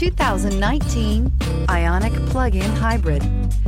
2019 Ioniq Plug-In Hybrid.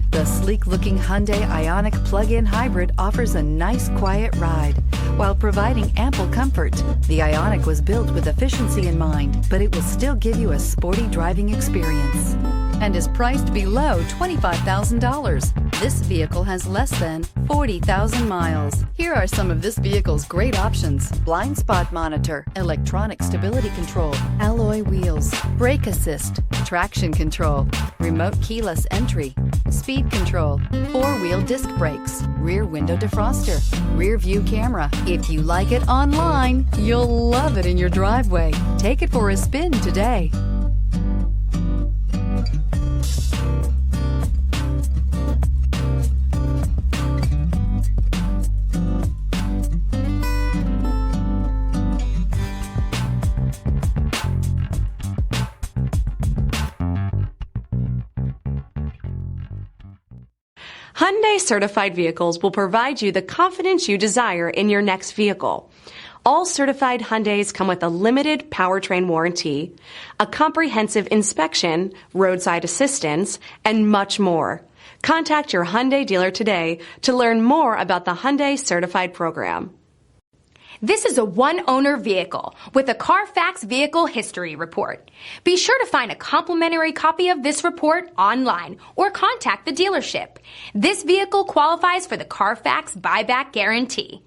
The sleek-looking Hyundai Ioniq Plug-In Hybrid offers a nice, quiet ride while providing ample comfort. The Ioniq was built with efficiency in mind, but it will still give you a sporty driving experience and is priced below $25,000. This vehicle has less than 40,000 miles. Here are some of this vehicle's great options: blind spot monitor, electronic stability control, alloy wheels, brake assist, traction control, remote keyless entry, speed control, four-wheel disc brakes, rear window defroster, rear view camera. If you like it online, you'll love it in your driveway. Take it for a spin today. Hyundai certified vehicles will provide you the confidence you desire in your next vehicle. All certified Hyundais come with a limited powertrain warranty, a comprehensive inspection, roadside assistance, and much more. Contact your Hyundai dealer today to learn more about the Hyundai Certified program. This is a one-owner vehicle with a CARFAX Vehicle History Report. Be sure to find a complimentary copy of this report online or contact the dealership. This vehicle qualifies for the CARFAX Buyback Guarantee.